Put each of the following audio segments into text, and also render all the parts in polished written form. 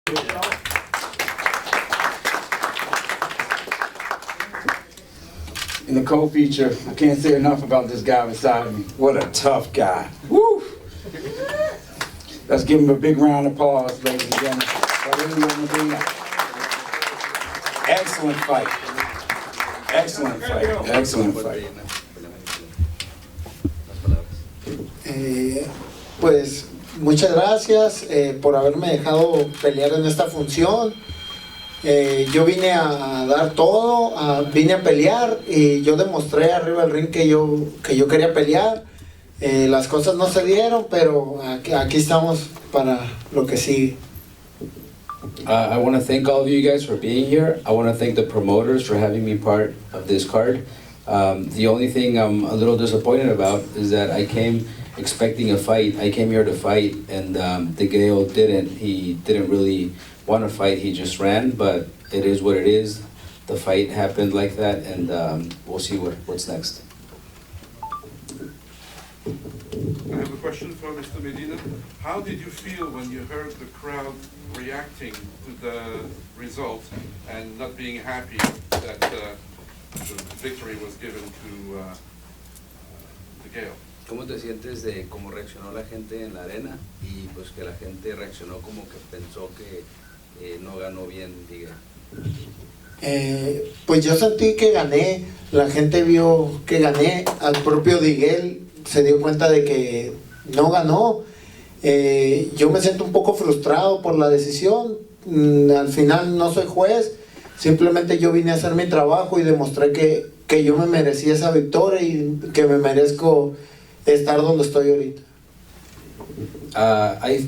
In the co-feature, I can't say enough about this guy beside me. What a tough guy. Woo! Let's give him a big round of applause, ladies and gentlemen. Rogelio Medina. Excellent fight. Excellent fight. Excellent fight. Pues muchas gracias por haberme dejado pelear en esta función. Yo vine a dar todo, vine a pelear y yo demostré arriba del ring que yo quería pelear. Las cosas no se dieron, pero aquí estamos para lo que sigue. I want to thank all of you guys for being here. I want to thank the promoters for having me part of this card. The only thing I'm a little disappointed about is that I came expecting a fight. I came here to fight, and DeGale didn't. He didn't really want to fight. He just ran, but it is what it is. The fight happened like that, and we'll see what's next. I have a question for Mr. Medina. How did you feel when you heard the crowd reacting to the result and not being happy that the victory was given to DeGale? ¿Cómo te sientes de cómo reaccionó la gente en la arena y pues que la gente reaccionó como que pensó que no ganó bien, diga? Pues yo sentí que gané, la gente vio que gané, al propio DeGale se dio cuenta de que no ganó. Yo me siento un poco frustrado por la decisión. Al final no soy juez, simplemente yo vine a hacer mi trabajo y demostré que yo me merecía esa victoria y que me merezco estar donde estoy ahorita.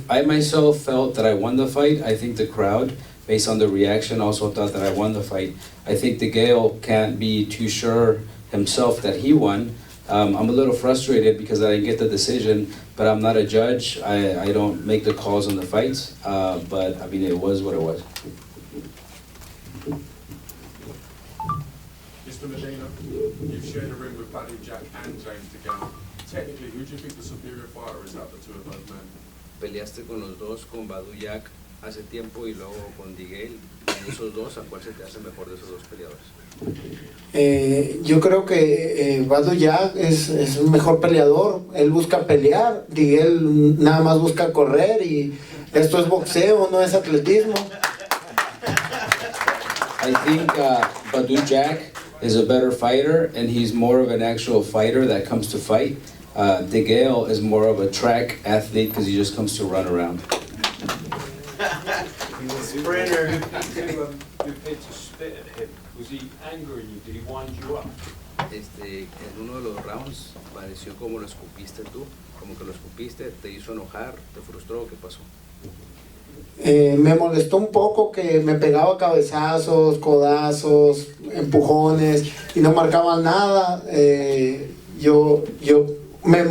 I myself felt that I won the fight. I think the crowd, based on the reaction, also thought that I won the fight. I think DeGale can't be too sure himself that he won. I'm a little frustrated because I didn't get the decision, but I'm not a judge. I don't make the calls on the fights, but I mean, it was what it was. Mr. Medina, you've shared a ring with Badou Jack and James DeGale. Technically, who do you think the superior fighter is out of the two of those men? Peleaste con los dos, con Badou Jack hace tiempo y luego con DeGale. De esos dos, ¿a cuál se te hace mejor de esos dos peleadores? Yo creo que Badou Jack es un mejor peleador. Él busca pelear, DeGale nada más busca correr y esto es boxeo, no es atletismo. I think Badou Jack is a better fighter, and he's more of an actual fighter that comes to fight. DeGale is more of a track athlete because he just comes to run around. He's a sprinter. You hit to spit at him. Was he angry you? Did he wind you up? En uno de los rounds pareció como lo escupiste tú, como que lo escupiste, te hizo enojar, te frustró, ¿qué pasó? Me molestó un poco que me pegaba cabezazos, codazos, empujones y no marcaba nada. Yo me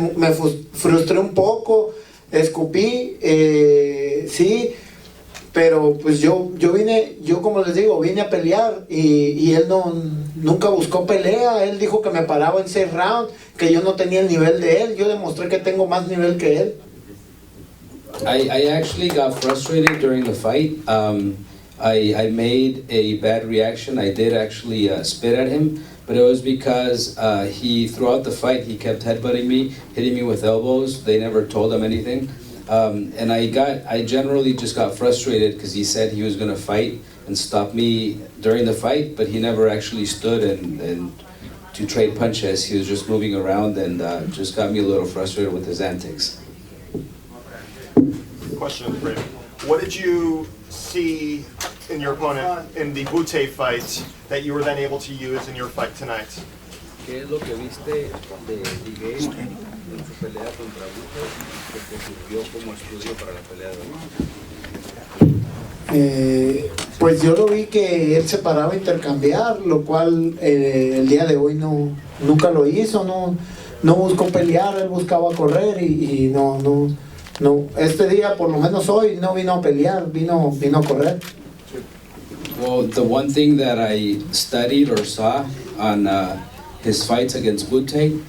frustré un poco, escupí, sí, pero pues yo como les digo, vine a pelear y él nunca buscó pelea. Él dijo que me paraba en 6 rounds, que yo no tenía el nivel de él. Yo demostré que tengo más nivel que él. I actually got frustrated during the fight. I made a bad reaction. I did actually spit at him, but it was because throughout the fight, he kept headbutting me, hitting me with elbows. They never told him anything. And I generally just got frustrated because he said he was going to fight and stop me during the fight, but he never actually stood and to trade punches. He was just moving around and just got me a little frustrated with his antics. Question for you. What did you see in your opponent in the Bute fight that you were then able to use in your fight tonight? ¿Qué es lo que viste de DeGale en su pelea contra Bute que te sirvió como estudio para la pelea de hoy? Pues yo lo vi que él se paraba a intercambiar, lo cual el día de hoy nunca lo hizo, no buscó pelear, él buscaba correr y no, este día, por lo menos hoy, no vino a pelear, vino a correr. Well, the one thing that I studied or saw on his fights against Bute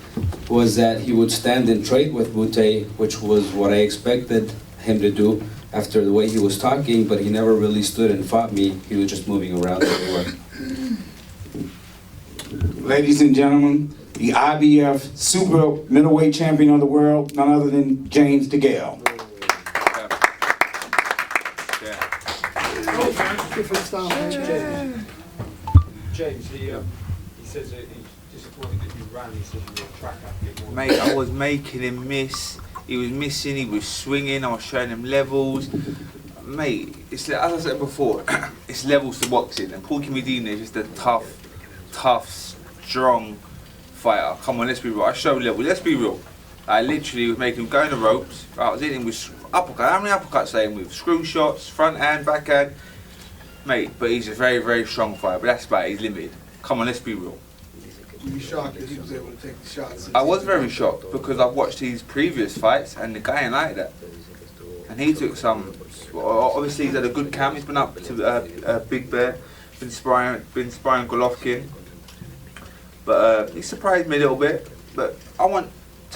was that he would stand and trade with Bute, which was what I expected him to do. after the way he was talking, but he never really stood and fought me. He was just moving around everywhere. Ladies and gentlemen, the IBF Super Middleweight Champion of the world, none other than James DeGale. James, he says that he's disappointed that you ran. He says you were a track athlete. Mate, I was making him miss. He was missing, he was swinging, I was showing him levels. Mate, it's like, as I said before, it's levels to boxing. And Porky Medina is just a tough, strong fighter. Come on, let's be real. I showed level, let's be real. I literally was making him go in the ropes. I was hitting him with uppercut. How many uppercuts are him with? Screw shots, front hand, back hand. Mate, but he's a very, very strong fighter. But that's about it, he's limited. Come on, let's be real. Were you shocked that he was able to take the shots? I was very shocked because I've watched his previous fights and the guy ain't like that. And he took some, well, obviously he's had a good camp, he's been up to Big Bear, been sparring Golovkin. But he surprised me a little bit. But tell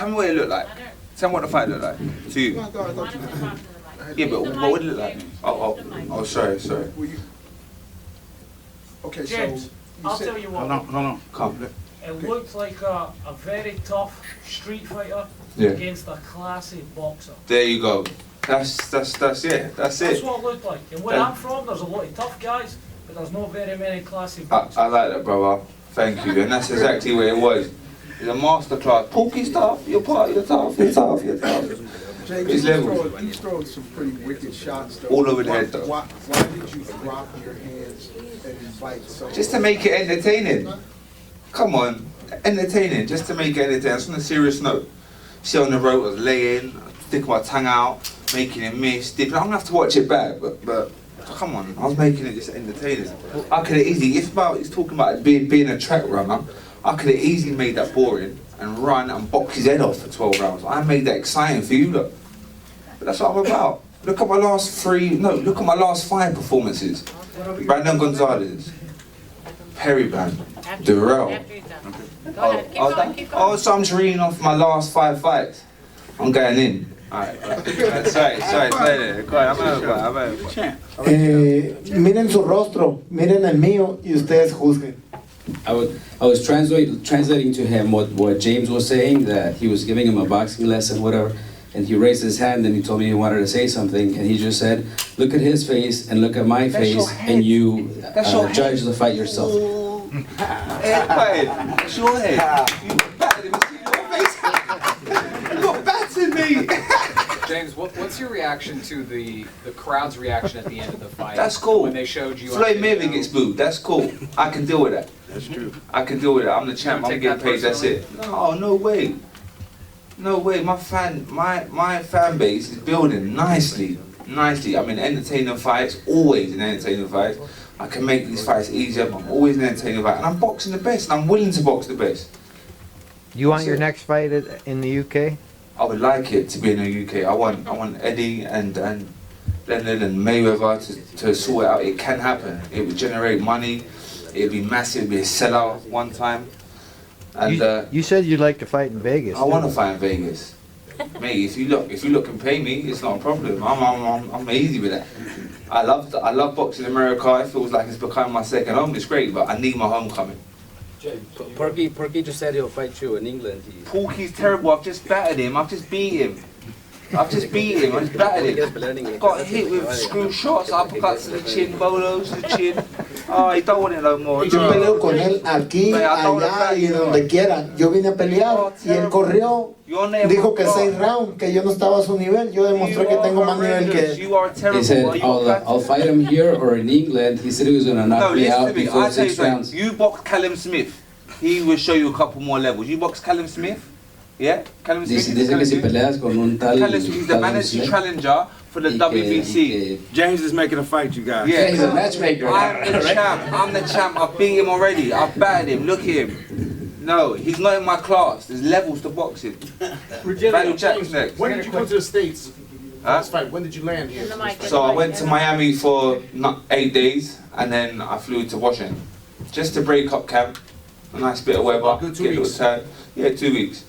me what it looked like. Tell me what the fight looked like to you. Yeah, but what would it look like? Oh, sorry. Okay, James, I'll tell you what. Hold on, come. It looked like a very tough street fighter against a classy boxer. There you go. That's it. That's it. That's what it looked like. And where I'm from, there's a lot of tough guys, but there's not very many classy boxers. I like that, brother. Thank you. And that's exactly what it was. It's a masterclass. Porky's tough. You're tough. James, he's throwing some pretty wicked shots though. All over the head though. Why did you drop your hands and fight so? Just to make it entertaining. Come on, entertaining. Just to make it entertaining. That's on a serious note. See on the road, I was laying, sticking my tongue out, making it miss, dipping. I'm gonna have to watch it back, but come on, I was making it just entertaining. I could have easily. It's talking about being a track runner. I could have easily made that boring and run and box his head off for 12 rounds. I made that exciting for you, look. But that's what I'm about. Look at my last 5 performances. Brandon Gonzalez, Perryban, Durrell. So I'm just reading off my last 5 fights. I'm going in. Alright. Sorry. Go ahead, I'm over. Miren su rostro, miren el mío y ustedes juzguen. I was translating to him what James was saying, that he was giving him a boxing lesson, whatever, and he raised his hand and he told me he wanted to say something, and he just said, look at his face and look at my face, and you judge the fight yourself. That's your head. You battered him in your face. You're battering me. James, what's your reaction to the crowd's reaction at the end of the fight? That's cool. When they showed you. Floyd Mayweather gets booed. That's cool. I can deal with that. That's true. I can deal with it. I'm the champ. I'm getting paid. That's it. No way. No way. My fan base is building nicely. I'm in entertaining fights. Always in entertaining fights. I can make these fights easier. I'm always in entertaining fights, and I'm boxing the best. And I'm willing to box the best. You want your next fight in the UK? I would like it to be in the UK. I want Eddie and Leonard and Mayweather to sort it out. It can happen. It would generate money. It would be massive. It would be a sellout one time. And you said you'd like to fight in Vegas. I want to fight in Vegas. Mate, if you look and pay me, it's not a problem. I'm easy with that. I love boxing in America. It feels like it's becoming my second home. It's great, but I need my homecoming. Porky just said he'll fight you in England. Porky's terrible. I've just battered him. I've just beat him. I just battered him. Got hit with screw shots, uppercuts to the chin, bolos to the chin. Oh, he don't want it no more. Yo peleo con él aquí, allá y donde quiera. Yo vine a pelear y él corrió. Dijo que 6 rounds, que yo no estaba a su nivel. Yo demostré que tengo más nivel que él. He said, I'll fight him here or in England. He said he was going to knock me out before 6 rounds. You box Callum Smith. He will show you a couple more levels. You box Callum Smith? Yeah? Callum Smith? Dice que si peleas con un tal Callum Smith, he's the managing challenger for the WBC. James is making a fight, you guys. Yeah, he's a matchmaker. I'm the champ. I've beat him already. I've battered him. Look at him. No, he's not in my class. There's levels to boxing. Badou Jack's next. When did you come to the States? Last fight. When did you land here? So I went to Miami for 8 days, and then I flew to Washington just to break up camp. A nice bit of weather. Good 2 weeks. Yeah, 2 weeks.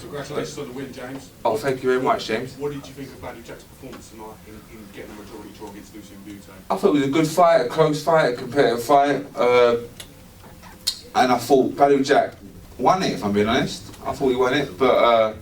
Congratulations on the win, James. Oh, thank you very much, James. What did you think of Badou Jack's performance tonight in getting the majority draw against Lucian Bute? I thought it was a good fight, a close fight, a competitive fight, and I thought Badou Jack won it, if I'm being honest. I thought he won it, but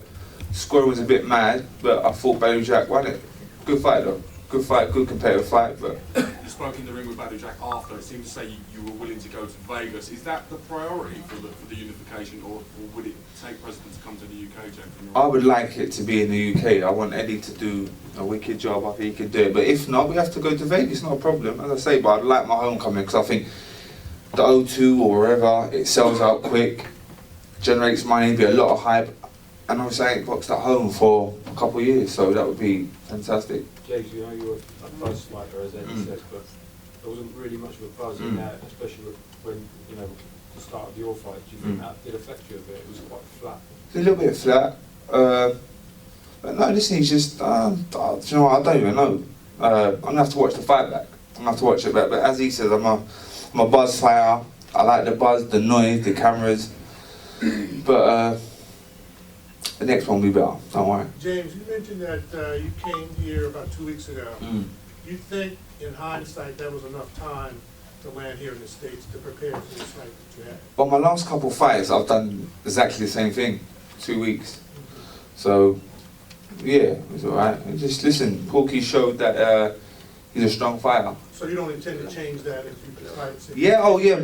scoring was a bit mad, but I thought Badou Jack won it. Good fight though. Good fight, good competitive fight, but... You spoke in the ring with Badou Jack after. It seemed to say you were willing to go to Vegas. Is that the priority for the unification, or would it take precedence to come to the UK, James? I would like it to be in the UK. I want Eddie to do a wicked job. I think he can do it. But if not, we have to go to Vegas. Not a problem. As I say, but I'd like my homecoming because I think the O2 or wherever, it sells out quick, generates money, be a lot of hype. And obviously I ain't boxed at home for a couple of years, so that would be fantastic. James, you know you were a buzz fighter, as Eddie says, but there wasn't really much of a buzz in that, especially when, you know, the start of your fight. Do you think that did affect you a bit? It was quite flat. It's a little bit flat. But no, listen, he's just, do you know what, I don't even know. I'm going to have to watch the fight back. I'm going to have to watch it back. But as he says, I'm a buzz fighter. I like the buzz, the noise, the cameras. But the next one will be better, don't worry. James, you mentioned that you came here about 2 weeks ago. You think, in hindsight, that was enough time to land here in the States to prepare for this fight that you had? Well, my last couple of fights, I've done exactly the same thing, 2 weeks. So, yeah, it's all right. And just listen, Porky showed that he's a strong fighter. So you don't intend to change that if you fight? Yeah, oh yeah,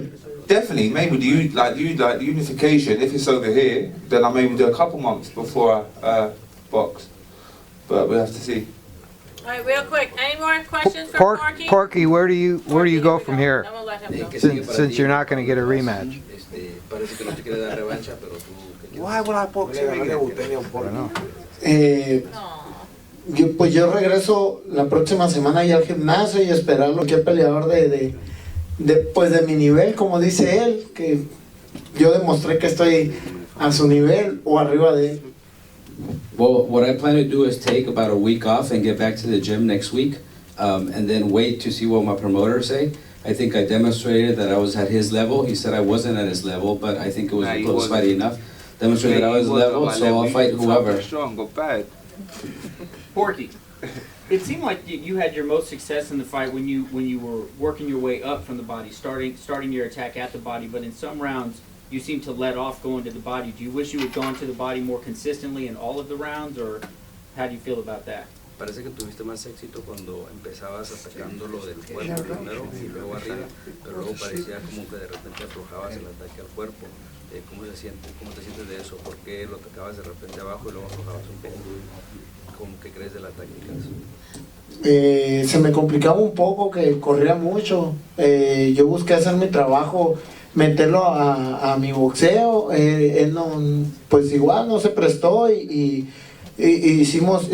definitely. Maybe the unification, if it's over here, then I maybe do a couple months before I box. But we'll have to see. All right, real quick. Any more questions for Porky? Porky, where do you go from here? I'm gonna let him go. Since you're not going to get a rematch. Why would I box him again? Pues yo regreso la próxima semana ya al gimnasio y esperarlo, que peleador pues de mi nivel, como dice él, que yo demostré que estoy a su nivel o arriba de él. Well, what I plan to do is take about a week off and get back to the gym next week, and then wait to see what my promoters say. I think I demonstrated that I was at his level. He said I wasn't at his level, but I think it was a close fight enough. Demonstrated that I was level, so I'll fight whoever. Strong or bad. Porky, it seemed like you had your most success in the fight when you were working your way up from the body, starting your attack at the body. But in some rounds, you seem to let off going to the body. Do you wish you had gone to the body more consistently in all of the rounds, or how do you feel about that? Parece que tuviste más éxito cuando empezabas atacándolo del cuerpo primero y luego arriba, pero luego parecía como que de repente aflojabas el ataque al cuerpo. ¿Cómo se siente? ¿Cómo te sientes de eso? ¿Por qué lo atacabas de repente abajo y luego aflojabas un poco? ¿Cómo que crees de la táctica? Se me complicaba un poco, que corría mucho. Yo busqué hacer mi trabajo, meterlo a mi boxeo. Él no, pues igual no se prestó y hicimos,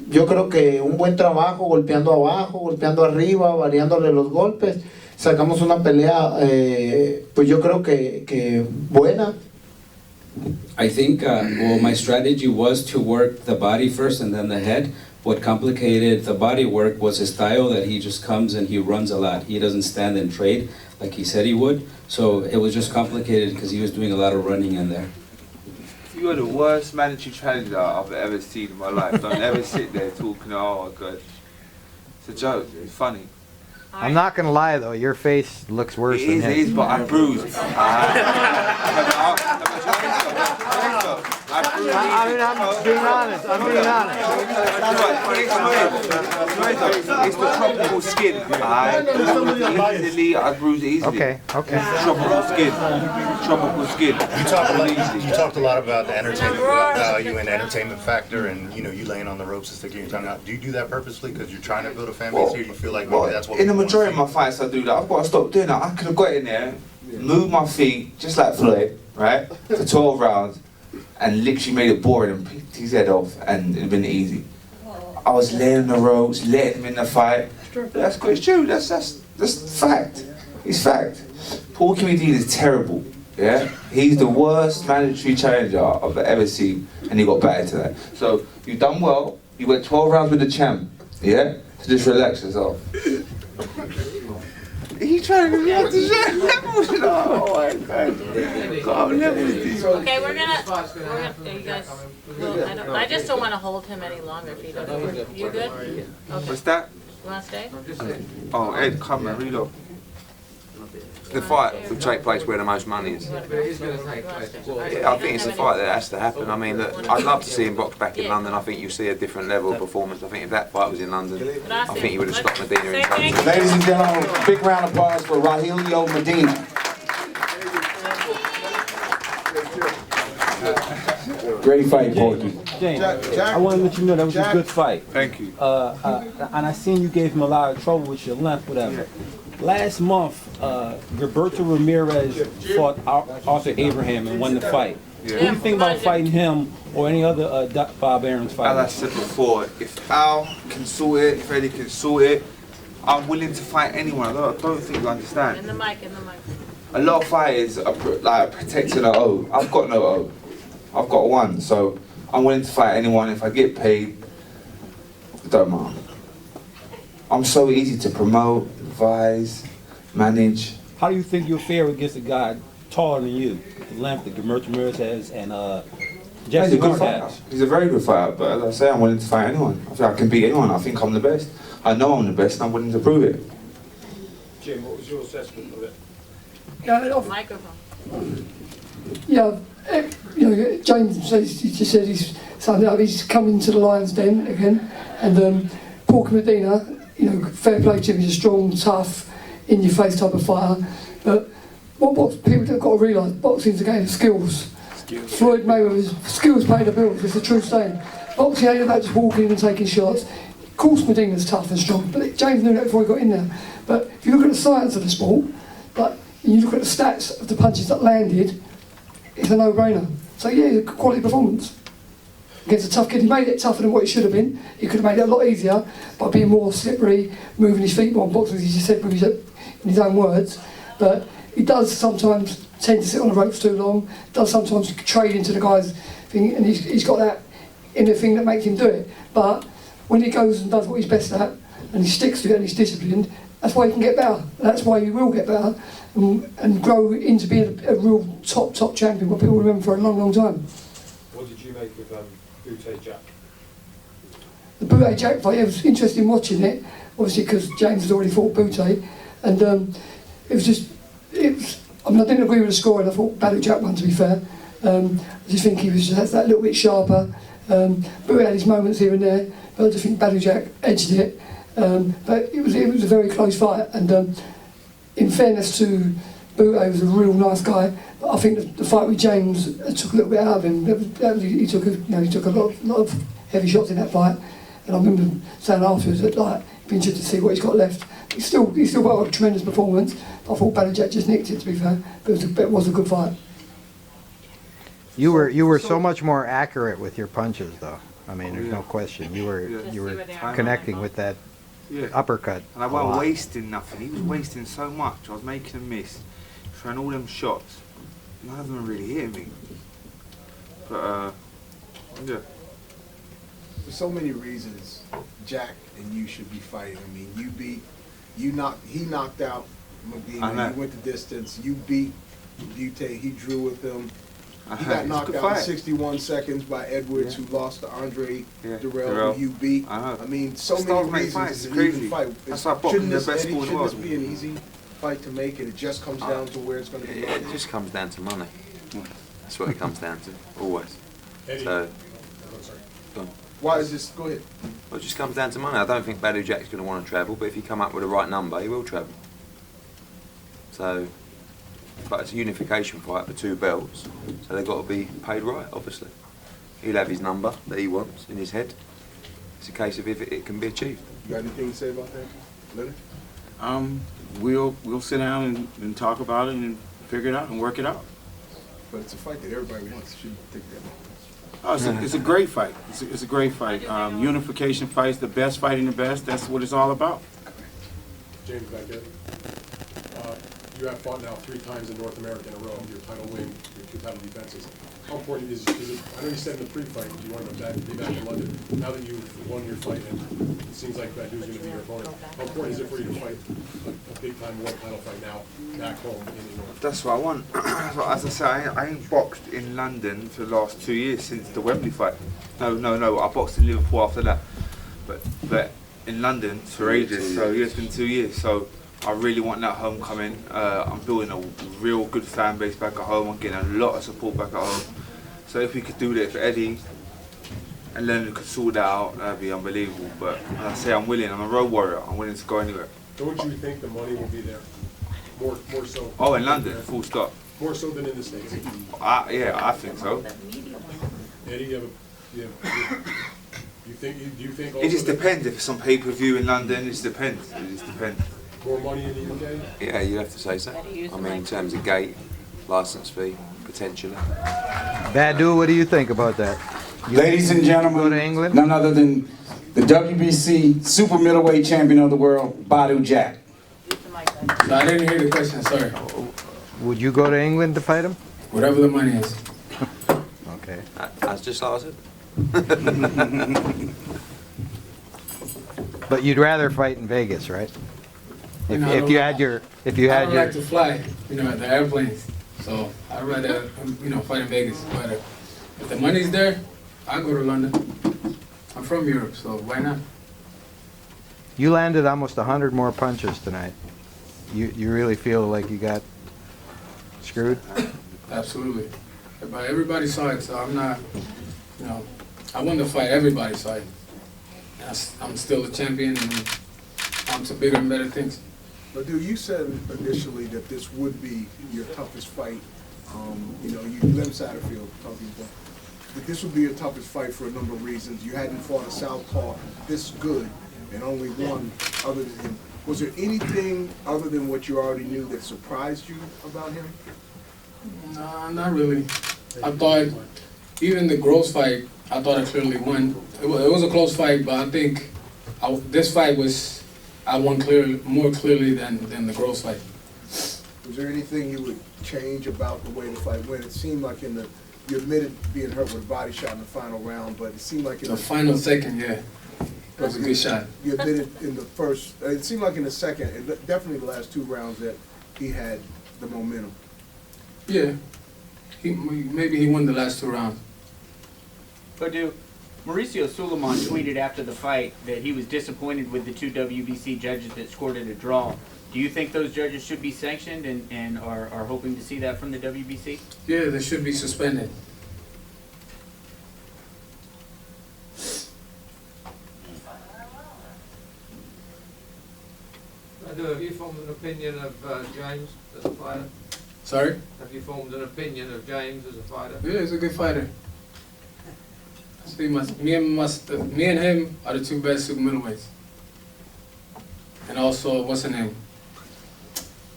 yo creo que un buen trabajo, golpeando abajo, golpeando arriba, variándole los golpes. Sacamos una pelea, pues yo creo que buena. I think, well, my strategy was to work the body first and then the head. What complicated the body work was his style, that he just comes and he runs a lot. He doesn't stand and trade like he said he would. So it was just complicated because he was doing a lot of running in there. You are the worst mandatory challenger I've ever seen in my life. Don't ever sit there talking, oh god. It's a joke, it's funny. I'm not going to lie though, your face looks worse than his. It is, but I'm bruised. I mean, I'm being honest. It's the tropical skin. I bruise easily. Okay. Tropical skin. You talked a lot about the entertainment value and entertainment factor, and you laying on the ropes and sticking your tongue out. Do you do that purposely because you're trying to build a fan base here? Do you feel like maybe that's what? In the majority of my fights, I do that. I've got to stop doing that. I could have got in there, moved my feet just like Floyd, right, for 12 rounds. And literally made it boring and picked his head off, and it'd been easy. I was laying on the ropes, letting him in the fight. That's good, it's true, that's fact. It's fact. Porky Medina is terrible, yeah? He's the worst mandatory challenger I've ever seen, and he got better to that. So, you've done well, you went 12 rounds with the champ, yeah? So just relax yourself. He trying to get to share levels. Oh my God. Okay, we're gonna, you guys, well, I just don't wanna hold him any longer if he doesn't. You good? Okay. What's that? You wanna stay? Oh, Ed, come man, read up. The fight will take place where the most money is. Yeah, I think it's a fight that has to happen. I mean, look, I'd love to see him box back in London. I think you see a different level of performance. I think if that fight was in London, I think he would have stopped Medina in time. Ladies and gentlemen, big round of applause for Rogelio Medina. Great fight, Porky. James, I want to let you know that was a good fight. Thank you. And I seen you gave him a lot of trouble with your length, whatever. Last month, Gilberto Ramirez fought Arthur Abraham and won the fight. What do you think about fighting him or any other Bob Aarons fighter? As I said before, if Al can sort it, if Eddie can sort it, I'm willing to fight anyone. I don't think you understand. In the mic, in the mic. A lot of fighters are like protecting an O. I've got no O. I've got one, so I'm willing to fight anyone. If I get paid, it don't matter. I'm so easy to promote, advise, manage. How do you think you'll fare against a guy taller than you, the length that Gilberto Ramirez has and He's a good Hart fighter. has? He's a very good fighter, but as I say, I'm willing to fight anyone. I think I can beat anyone. I think I'm the best. I know I'm the best, and I'm willing to prove it. Jim, what was your assessment of it? Microphone. Yeah, you know, James says, he just said he's coming to the Lions Den again, and Porky Medina, you know, fair play to him, he's a strong, tough, in-your-face type of fighter. But what people have got to realise, boxing's a game of skills. Floyd Mayweather's skills pay the bills. It's a true saying. Boxing ain't about just walking in and taking shots. Of course, Medina's tough and strong, but James knew that before he got in there. But if you look at the science of the sport, like, and you look at the stats of the punches that landed, it's a no-brainer. So yeah, it's a quality performance against a tough kid. He made it tougher than what he should have been. He could have made it a lot easier by being more slippery, moving his feet more, boxing, as he just said in his own words. But he does sometimes tend to sit on the ropes too long, does sometimes trade into the guy's thing, and he's got that inner thing that makes him do it. But when he goes and does what he's best at, and he sticks to it and he's disciplined, that's why he can get better. That's why he will get better and grow into being a real top champion, what people remember for a long time. What did you make of Bute Jack? The Bute Jack fight, it was interesting watching it, obviously because James has already fought Bute, and I mean, I didn't agree with the score, and I thought Badou Jack won, to be fair. I just think he was just that little bit sharper. Bute had his moments here and there, but I just think Badou Jack edged it. But it was a very close fight, and in fairness to Bute, he was a real nice guy. But I think the fight with James took a little bit out of him. He took a lot of heavy shots in that fight, and I remember saying afterwards that like it'd be interesting to see what he's got left. He still got a tremendous performance. I thought Badou Jack just nicked it, to be fair, but it was a good fight. You were so much more accurate with your punches, though. I mean, there's no question. You were connecting with that uppercut. And I wasn't wasting nothing. He was wasting so much. I was making him miss, throwing all them shots. None of them were really hitting me. But yeah. For so many reasons, Jack and you should be fighting. I mean, he knocked out Medina. You went the distance. You beat Bute. He drew with him. He got knocked out in 61 seconds by Edwards, who lost to Andre Durrell, who you beat. I mean, so many reasons. It's an even fight. Shouldn't this be an easy fight to make, and it just comes down to where it's going to be? It just comes down to money. That's what it comes down to, always. Eddie. So, why is this? Go ahead. Well, it just comes down to money. I don't think Badou Jack's going to want to travel, but if you come up with the right number, he will travel. So, but it's a unification fight for 2 belts, so they've got to be paid right, obviously. He'll have his number that he wants in his head. It's a case of if it can be achieved. You got anything to say about that, Leonard? We'll sit down and talk about it and figure it out and work it out. But it's a fight that everybody wants. Shouldn't think that. Oh, it's a great fight. It's a great fight. Unification fights, the best fighting the best. That's what it's all about. James DeGale, you have fought now 3 times in North America in a row, your title win, your 2 title defenses. How important is it, I know you said in the pre-fight you wanted to be back in London. Now that you've won your fight and it seems like Badou's going to be your opponent, how important is it for you to fight a big-time world title fight now back home in England? That's what I want. So as I say, I ain't boxed in London for the last 2 years since the Wembley fight. No, I boxed in Liverpool after that. But in London for ages, so yeah, it's been 2 years. So I really want that homecoming. I'm building a real good fan base back at home. I'm getting a lot of support back at home. So if we could do that for Eddie, and then we could sort that out, that'd be unbelievable. But as I say, I'm willing. I'm a road warrior. I'm willing to go anywhere. Don't you think the money will be there? More so? Oh, in London, full stop. More so than in the States? Yeah, I think so. Eddie, do you think also It just depends. If it's on pay-per-view in London, it just depends. It just depends. more money in the UK? Yeah, you have to say so. I mean, in terms of gate, licence fee, potentially. Badou, what do you think about that? Ladies and gentlemen, go to England? None other than the WBC Super Middleweight Champion of the World, Badou Jack. So I didn't hear the question, sorry. Would you go to England to fight him? Whatever the money is. Okay. That's just like I said. But you'd rather fight in Vegas, right? You know, If you had your, I don't like to fly, the airplanes. So I'd rather, fight in Vegas. But if the money's there, I'll go to London. I'm from Europe, so why not? You landed almost 100 more punches tonight. You really feel like you got screwed? Absolutely. But everybody saw it, so I'm not, I won the fight, everybody saw it. I'm still a champion and I'm to bigger and better things. But dude, you said initially that this would be your toughest fight. You Glenn Satterfield talking about that this would be your toughest fight for a number of reasons. You hadn't fought a southpaw this good and only one other than him. Was there anything other than what you already knew that surprised you about him? No, not really. I thought, even the Gross fight, I thought I clearly won. It was a close fight, but I think this fight I won more clearly than the Gross fight. Was there anything you would change about the way the fight went? It seemed like you admitted being hurt with a body shot in the final round, but it seemed like in the final second, yeah. It was a good shot. You admitted in the first, it seemed like in the second, and definitely the last two rounds, that he had the momentum. Yeah. Maybe he won the last two rounds. Badou, Mauricio Suleiman tweeted after the fight that he was disappointed with the two WBC judges that scored it a draw. Do you think those judges should be sanctioned and are hoping to see that from the WBC? Yeah, they should be suspended. Have you formed an opinion of James as a fighter? Sorry? Have you formed an opinion of James as a fighter? Yeah, he's a good fighter. Me and him are the two best super middleweights. And also, what's her name?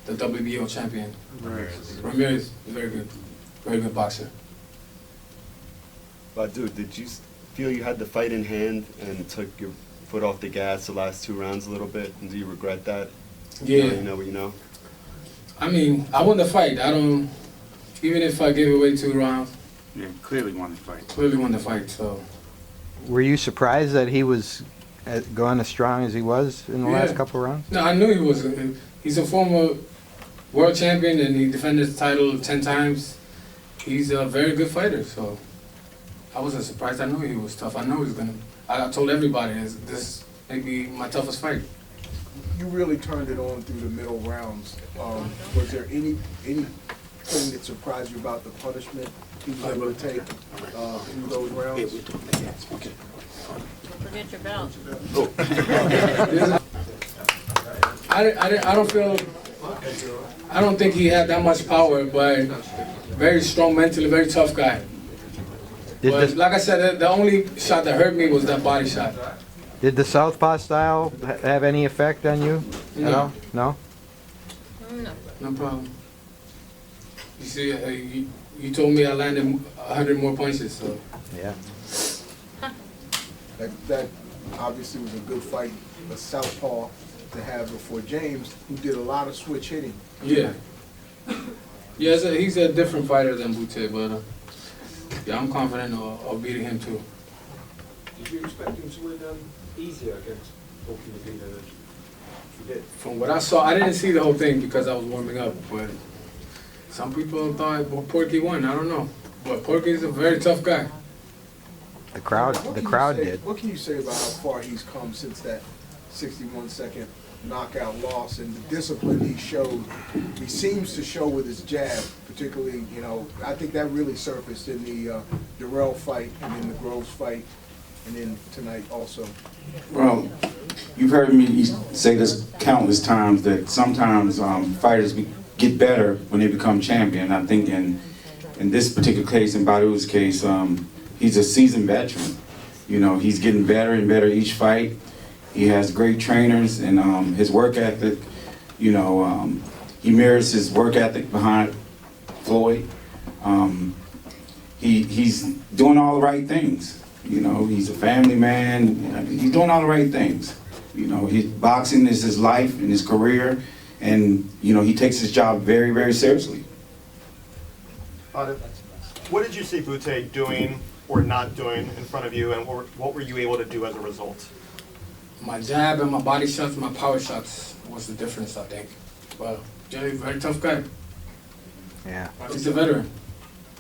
The WBO champion. Ramirez, very good boxer. Badou, did you feel you had the fight in hand and took your foot off the gas the last two rounds a little bit? And do you regret that? Yeah. You know what you know? I mean, I won the fight. Even if I gave away 2 rounds. Yeah, clearly won the fight. Clearly won the fight, so. Were you surprised that he was going as strong as he was in the last couple of rounds? No, I knew he was. He's a former world champion and he defended his title 10 times. He's a very good fighter, so I wasn't surprised. I knew he was tough. I know he was gonna. I told everybody this may be my toughest fight. You really turned it on through the middle rounds. Was there anything that surprised you about the punishment he was able to take through those rounds? Don't forget your belt. I don't think he had that much power, but very strong mentally, very tough guy. But like I said, the only shot that hurt me was that body shot. Did the southpaw style have any effect on you at all? No? No. No problem. You see, you told me I landed 100 more punches, so. Yeah. That obviously was a good fight, a southpaw to have before James, who did a lot of switch hitting. Yeah. Yeah, he's a different fighter than Bute, but yeah, I'm confident of beating him too. Did you expect him to win easier against Porky Medina than you did? From what I saw, I didn't see the whole thing because I was warming up, but some people thought Porky won. I don't know, but Porky's a very tough guy. The crowd did. What can you say about how far he's come since that 61-second knockout loss and the discipline he showed? He seems to show with his jab, particularly, you know, I think that really surfaced in the Darrell fight and in the Groves fight and then tonight also. Well, you've heard me say this countless times that sometimes fighters get better when they become champion. I think in this particular case, in Badou's case, he's a seasoned veteran. You know, he's getting better and better each fight. He has great trainers, and his work ethic, you know, he mirrors his work ethic behind Floyd. He's doing all the right things. You know, he's a family man. He's doing all the right things. You know, boxing is his life and his career, and you know, he takes his job very, very seriously. What did you see Bute doing or not doing in front of you, and what were you able to do as a result? My jab and my body shots, my power shots was the difference, I think. But Jerry's a very tough guy. Yeah. He's a veteran.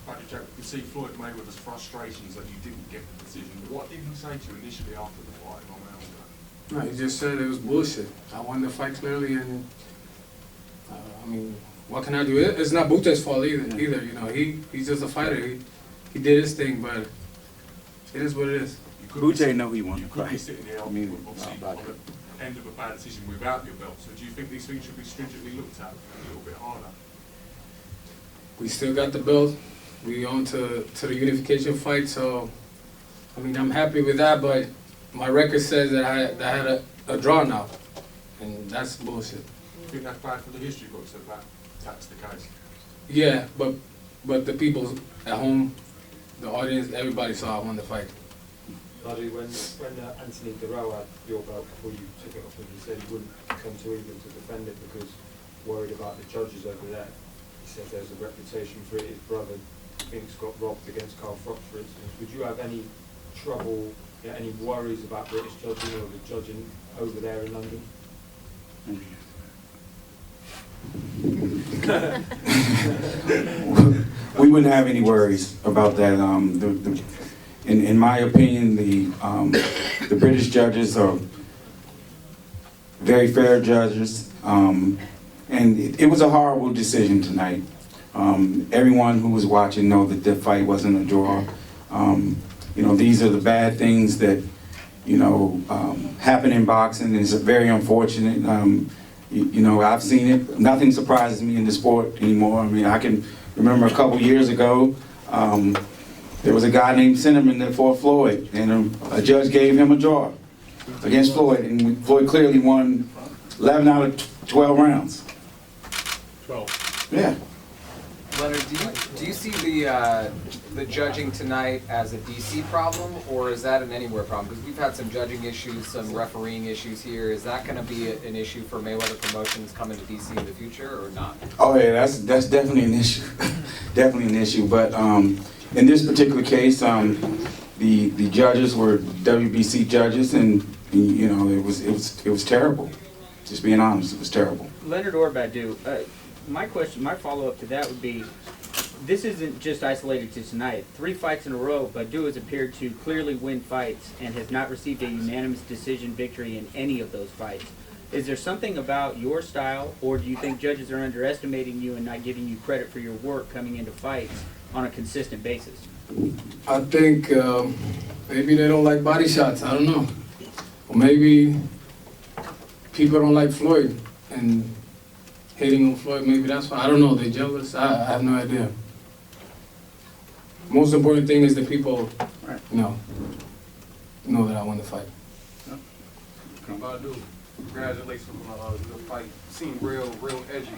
Badou Jack, you see Floyd Mayweather's frustrations that you didn't get the decision. What did he say to you initially after the fight? No, he just said it was bullshit. I won the fight clearly, and I mean, what can I do? It's not Bute's fault either. You know, he's just a fighter. He did his thing, but it is what it is. Bute know he won the You could be fight. sitting here I mean, obviously on the end of a bad decision without your belt. So do you think these things should be stringently looked at a little bit harder? We still got the belt. We on to the Unification fight, so I mean, I'm happy with that, but my record says that I had a draw now, and that's bullshit. You think that's bad for the history books that that's the case? Yeah, but the people at home, the audience, everybody saw I won the fight. Badou, when Anthony Darrell had your belt before you took it off him, he said he wouldn't come to England to defend it because worried about the judges over there. He said there's a reputation for it. His brother thinks got robbed against Carl Froch, for instance. Would you have any trouble, any worries about British judging or the judging over there in London? We wouldn't have any worries about that. In my opinion, the British judges are very fair judges, and it was a horrible decision tonight. Everyone who was watching know that the fight wasn't a draw. You know, these are the bad things that, you know, happen in boxing. It's very unfortunate. You know, I've seen it. Nothing surprises me in the sport anymore. I mean, I can remember a couple years ago, there was a guy named Cinnamon that fought Floyd, and a judge gave him a draw against Floyd, and Floyd clearly won 11 out of 12 rounds. 12. Yeah. Leonard, do you see the judging tonight as a DC problem, or is that an anywhere problem? Because we've had some judging issues, some refereeing issues here. Is that going to be an issue for Mayweather Promotions coming to DC in the future, or not? Oh yeah, that's definitely an issue. Definitely an issue. But in this particular case, the judges were WBC judges, and you know, it was terrible. Just being honest, it was terrible. Leonard or Badou, my follow-up to that would be, this isn't just isolated to tonight. 3 fights in a row, Badou has appeared to clearly win fights and has not received a unanimous decision victory in any of those fights. Is there something about your style, or do you think judges are underestimating you and not giving you credit for your work coming into fights on a consistent basis? I think maybe they don't like body shots. I don't know. Or maybe people don't like Floyd and hating on Floyd. Maybe that's why. I don't know. They're jealous. I have no idea. Most important thing is the people, know that I won the fight. Badou, congratulations on the fight. Seemed real edgy.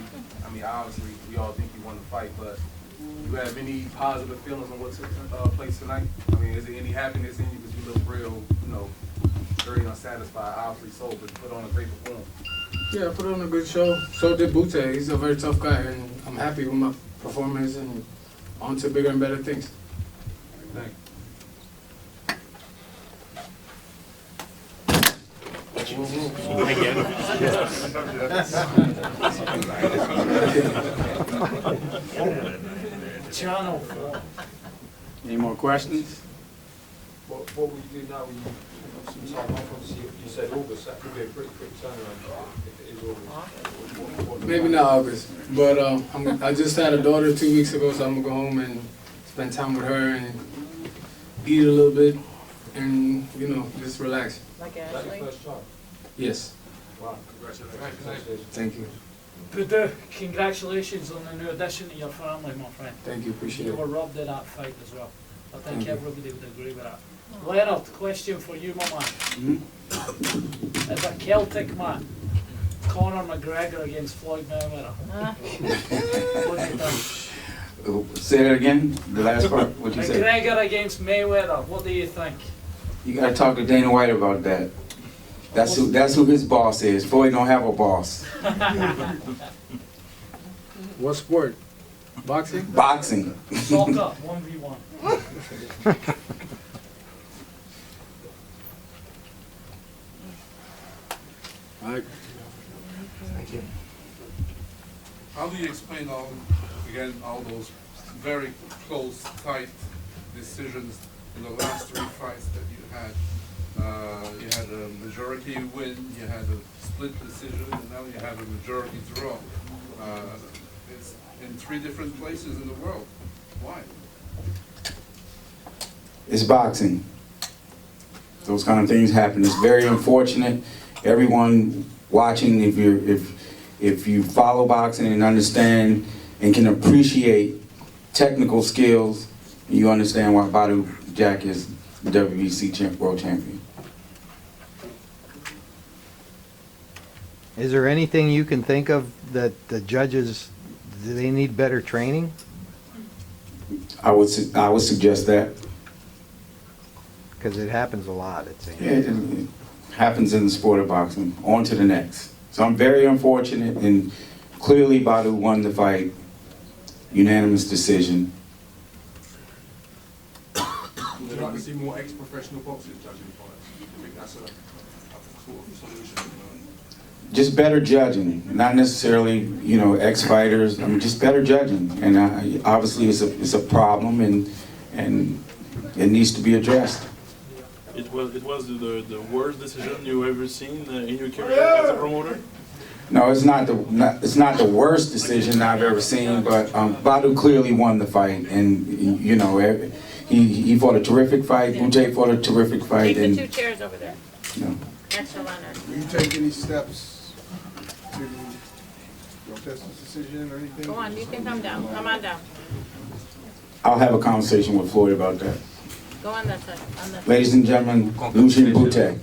I mean, obviously, we all think you won the fight, but do you have any positive feelings on what took place tonight? I mean, is there any happiness in you because you look real, very unsatisfied, obviously so, but you put on a great performance? Yeah, I put on a good show. So did Bute. He's a very tough guy, and I'm happy with my performance and on to bigger and better things. Channel. Any more questions? What will you do now when you some time off? Obviously, you said August, that could be a pretty quick turnaround if it is August. Maybe not August, but I just had a daughter 2 weeks ago, so I'm gonna go home and spend time with her and eat a little bit and, you know, just relax. Like Is that your first child? Yes. Wow, congratulations. Thank you. Badou, congratulations on the new addition to your family, my friend. Thank you, appreciate You it. were robbed of that fight as well. I think Thank you. everybody would agree with that. Leonard, question for you, my man. As a Celtic man, Conor McGregor against Floyd Mayweather. What do you think? Say that again, the last part, what you said? McGregor against Mayweather, what do you think? You gotta talk to Dana White about that. That's who his boss is. Floyd don't have a boss. What sport? Boxing? Boxing. Soccer, 1v1. Alright. Thank you. How do you explain all those very close, tight decisions in the last 3 fights that you had? You had a majority win, you had a split decision, and now you have a majority draw. It's in 3 different places in the world. Why? It's boxing. Those kind of things happen. It's very unfortunate. Everyone watching, if you follow boxing and understand and can appreciate technical skills, you understand why Badou Jack is WBC world champion. Is there anything you can think of that the judges, do they need better training? I would suggest that. Because it happens a lot, it seems. Yeah, it happens in the sport of boxing. On to the next. So I'm very unfortunate, and clearly Badou won the fight, unanimous decision. Would you like to see more ex-professional boxers judging fights? I think that's a sort of solution. Just better judging, not necessarily, you know, ex-fighters. I mean, just better judging, and obviously it's a problem, and it needs to be addressed. It was the worst decision you ever seen in your career as a promoter? No, it's not the worst decision I've ever seen, but Badou clearly won the fight, and you know, he fought a terrific fight. Bute fought a terrific fight, Take and the 2 chairs over there. you know, Next to Leonard. Will you take any steps to protest this decision or anything? Go on, you can come down. Come on down. I'll have a conversation with Floyd about that. Go on that side. On that Ladies and gentlemen, Lucian Bute.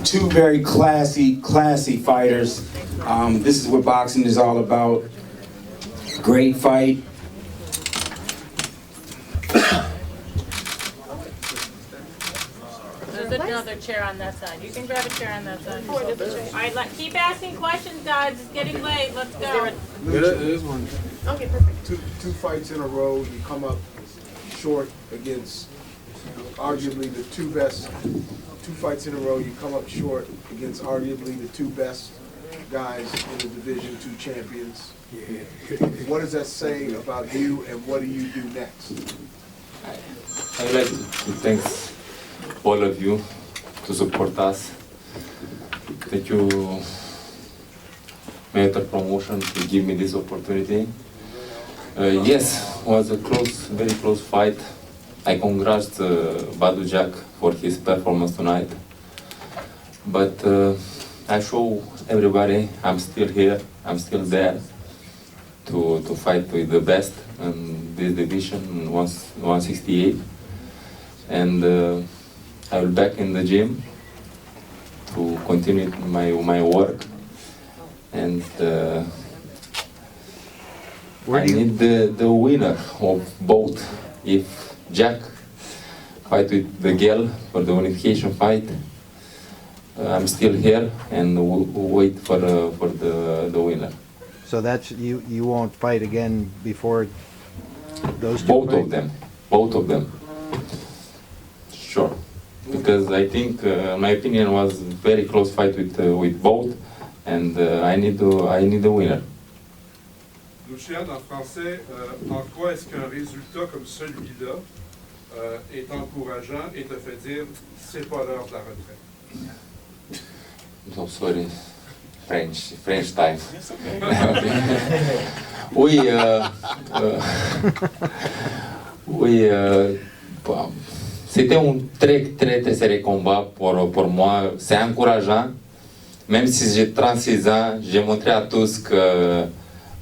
2 very classy fighters. This is what boxing is all about. Great fight. There's another chair on that side. You can grab a chair on that side. All right, keep asking questions, guys. It's getting late. Let's go. There is one. Okay, perfect. Two fights in a row, you come up short against arguably the 2 best. 2 fights in a row, you come up short against arguably the 2 best guys in the division, 2 champions. What does that say about you, and what do you do next? I'd like to thank all of you to support us. Thank you, Method Promotion, to give me this opportunity. Yes, it was a very close fight. I congratulate Badou Jack for his performance tonight. But I show everybody I'm still here, I'm still there to fight with the best in this division, 168. And I will back in the gym to continue my work. And I need the winner of both. If Jack fight with DeGale for the Unification fight, I'm still here and we'll wait for the winner. So that's, you won't fight again before those two Both fights? of them. Both of them. Sure. Because I think, my opinion, was very close fight with both, and I need a winner. Lucian, en français, en quoi est-ce qu'un résultat comme celui-là est encourageant et te fait dire c'est pas l'heure de la retraite? No, sorry. French time. Oui, oui, c'était un très serré combat pour moi. C'est encourageant. Même si j'ai 36 ans, j'ai montré à tous que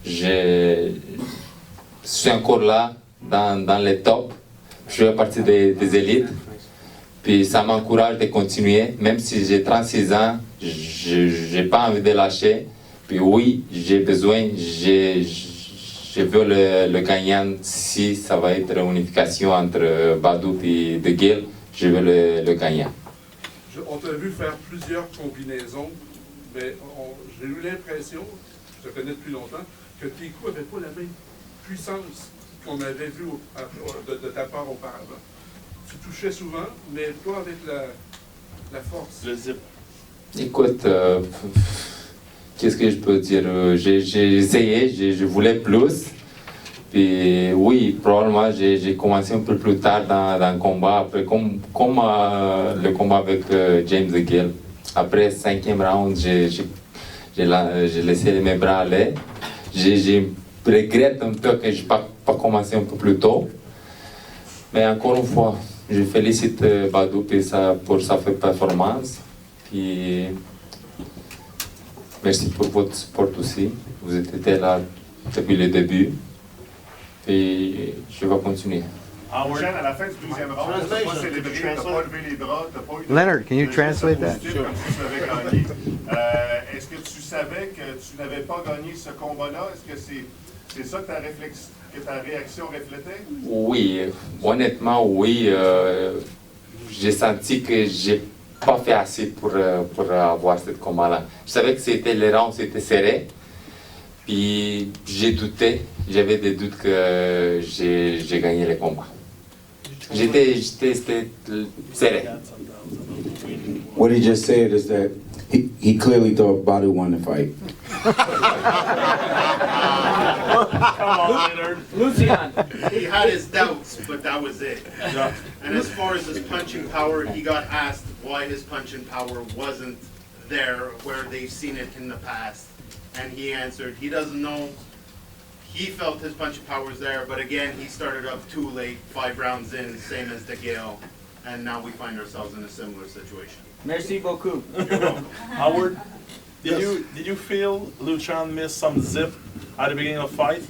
je suis encore là dans les tops. Je fais partie des élites. Puis ça m'encourage de continuer, même si j'ai 36 ans, je n'ai pas envie de lâcher. Puis oui, j'ai besoin, je veux le gagnant. Si ça va être une unification entre Badou et DeGale, je veux le gagnant. On t'a vu faire plusieurs combinaisons, mais j'ai eu l'impression, je te connais depuis longtemps, que tes coups n'avaient pas la même puissance qu'on avait vu de ta part auparavant. Tu touchais souvent, mais pas avec la force. Le zip. Écoute, qu'est-ce que je peux dire? J'ai essayé, je voulais plus. Puis oui, probablement j'ai commencé un peu plus tard dans le combat, après, comme le combat avec James DeGale. Après 5e round, j'ai laissé mes bras aller. Je regrette un peu que je n'ai pas commencé un peu plus tôt. Mais encore une fois, je félicite Badou pour sa performance. Puis merci pour votre support aussi. Vous étiez là depuis le début. Et je vais continuer. Lucian, à la fin du 12e round, tu n'as pas célébré, tu n'as pas levé les bras, tu n'as pas eu Leonard, can you translate that? Comme si tu l'avais gagné. Est-ce que tu savais que tu n'avais pas gagné ce combat-là? Est-ce que c'est ça que ta réaction reflétait? Oui, honnêtement, oui. J'ai senti que j'ai pas fait assez pour avoir ce combat-là. Je savais que c'était les rounds, c'était serré. Puis j'ai douté, j'avais des doutes que j'ai gagné le combat. J'étais serré. What he just said is that he clearly thought Badou won the fight. Lucian, he had his doubts, but that was it. And as far as his punching power, he got asked why his punching power wasn't there where they've seen it in the past. And he answered, he doesn't know. He felt his punching power was there, but again, he started up too late, 5 rounds in, same as DeGale. And now we find ourselves in a similar situation. Merci beaucoup. Howard, did you feel Lucian missed some zip at the beginning of the fight?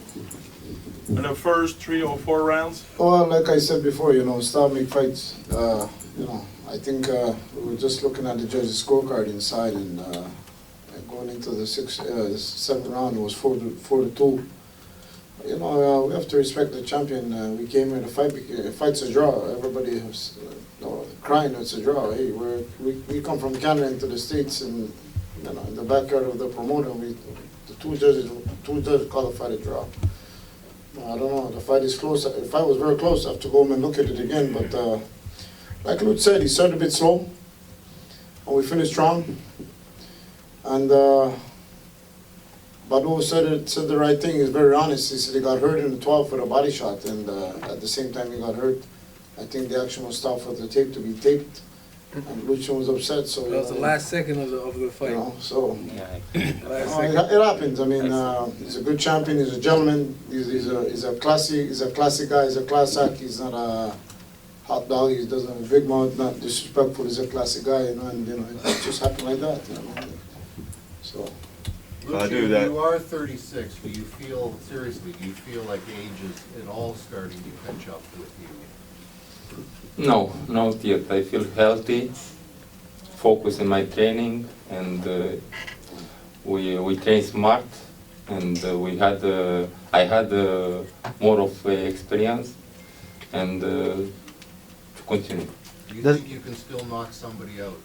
In the first 3 or 4 rounds? Well, like I said before, start make fights. I think we were just looking at the judges' scorecard inside, and going into the 7th round, it was 4-2. We have to respect the champion. We came here to fight. Fight's a draw. Everybody was crying it's a draw. Hey, we come from Canada into the States, and in the backyard of the promoter, the two judges qualified a draw. I don't know. The fight is close. The fight was very close. I have to go home and look at it again. But like Lute said, he started a bit slow, and we finished strong. And Badou said the right thing. He's very honest. He said he got hurt in the 12th with a body shot, and at the same time he got hurt. I think the action was stopped for the tape to be taped, and Lucian was upset. So that was the last second of the fight. It happens. I mean, he's a good champion. He's a gentleman. He's a classy guy. He's a class act. He's not a hot dog. He doesn't have a big mouth. Not disrespectful. He's a classy guy. And it just happened like that. So. Lucian, you are 36. Do you feel like age is at all starting to catch up with you? No, not yet. I feel healthy, focus in my training, and we train smart, and I had more of experience, and to continue. Do you think you can still knock somebody out?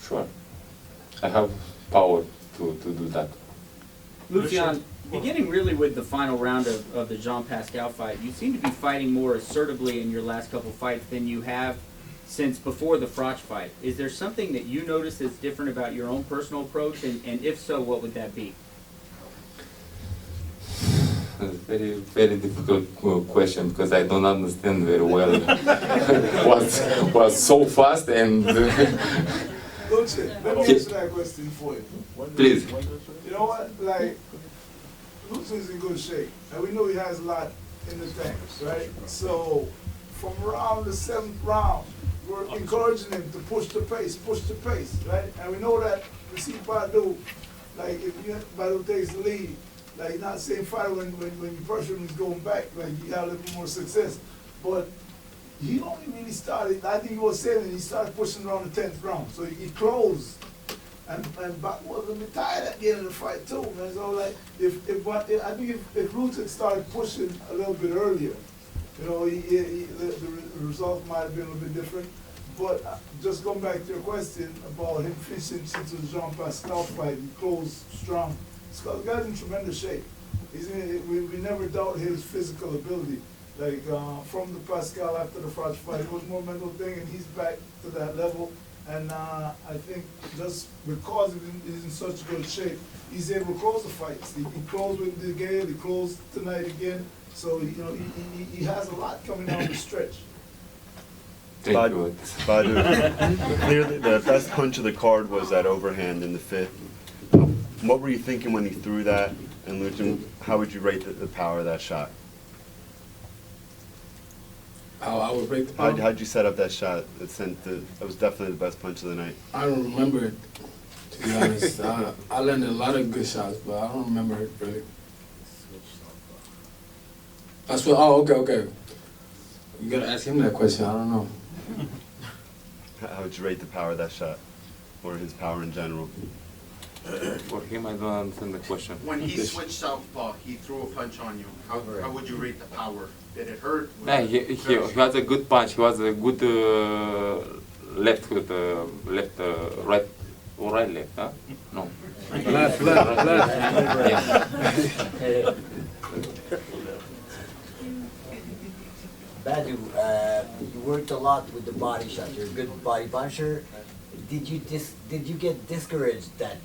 Sure. I have power to do that. Lucian, beginning really with the final round of the Jean Pascal fight, you seem to be fighting more assertively in your last couple fights than you have since before the Froch fight. Is there something that you notice that's different about your own personal approach, and if so, what would that be? Very, very difficult question because I don't understand very well was so fast and. Lucian, let me answer that question for you. Please. You know what? Like, Lucian's in good shape, and we know he has a lot in the tank, right? So, from around the 7th round, we're encouraging him to push the pace, right? And we know that we see Badou, like if Badou takes the lead, like not the same fighter when you pressure him, he's going back, like you got a little more success. But he only really started, I think he was 7, he started pushing around the 10th round. So he closed. And Badou was a bit tired at the end of the fight too, man. So like, I think if Lucian started pushing a little bit earlier, you know, the result might have been a little bit different. But just going back to your question about him finishing since the Jean Pascal fight, he closed strong. The guy's in tremendous shape. We never doubt his physical ability. Like from the Pascal after the Froch fight, it was more mental thing, and he's back to that level. And I think just because he's in such good shape, he's able to close the fights. He closed with DeGale, he closed tonight again. So you know he has a lot coming down the stretch. Badou, clearly the best punch of the card was that overhand in the 5th. What were you thinking when he threw that? And Lucian, how would you rate the power of that shot? How I would rate the power? How'd you set up that shot? That was definitely the best punch of the night. I don't remember it, to be honest. I landed a lot of good shots, but I don't remember it really. That's what. Oh, okay. You gotta ask him that question. I don't know. How would you rate the power of that shot, or his power in general? For him, I don't understand the question. When he switched southpaw, he threw a punch on you. How would you rate the power? Did it hurt? Yeah, he has a good punch. He was a good left with left, right, or right left, huh? No. Left. Yeah. Badou, you worked a lot with the body shot. You're a good body puncher. Did you get discouraged that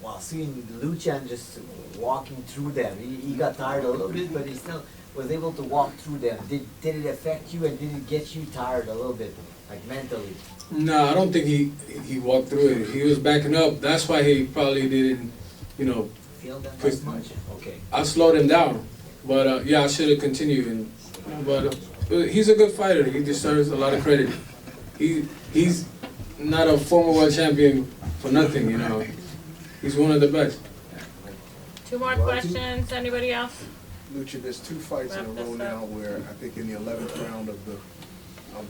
while seeing Lucian just walking through them, he got tired a little bit, but he still was able to walk through them. Did it affect you, and did it get you tired a little bit, like mentally? No, I don't think he walked through it. He was backing up. That's why he probably didn't, you know, feel that as much. Okay. I slowed him down, but yeah, I should have continued. But he's a good fighter. He deserves a lot of credit. He's not a former world champion for nothing, you know. He's one of the best. 2 more questions. Anybody else? Lucian, there's 2 fights in a row now where I think in the 11th round of the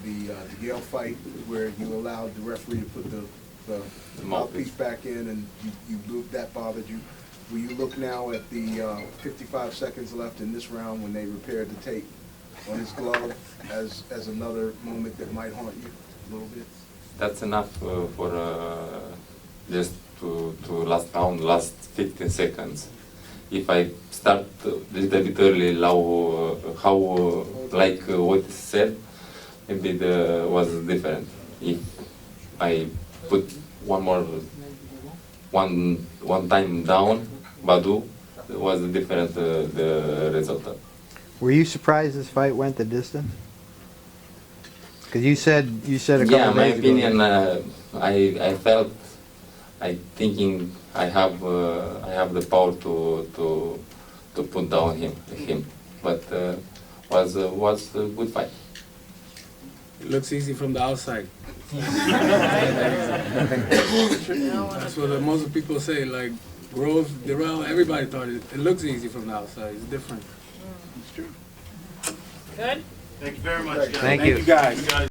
DeGale fight, where you allowed the referee to put the mouthpiece back in, and that bothered you. Will you look now at the 55 seconds left in this round when they repaired the tape on his glove as another moment that might haunt you a little bit? That's enough for just to last round, last 15 seconds. If I start a little bit early, what is said, maybe it was different. If I put one time down, Badou, it was different the result. Were you surprised this fight went the distance? Because you said a couple yeah, of my days opinion. ago. I thinking I have the power to put down him, but was a good fight. It looks easy from the outside. That's what most people say. Like Groves, Darrell, everybody thought it looks easy from the outside. It's different. It's true. Good. Thank you very much, guys. Thank you. Thank you, guys.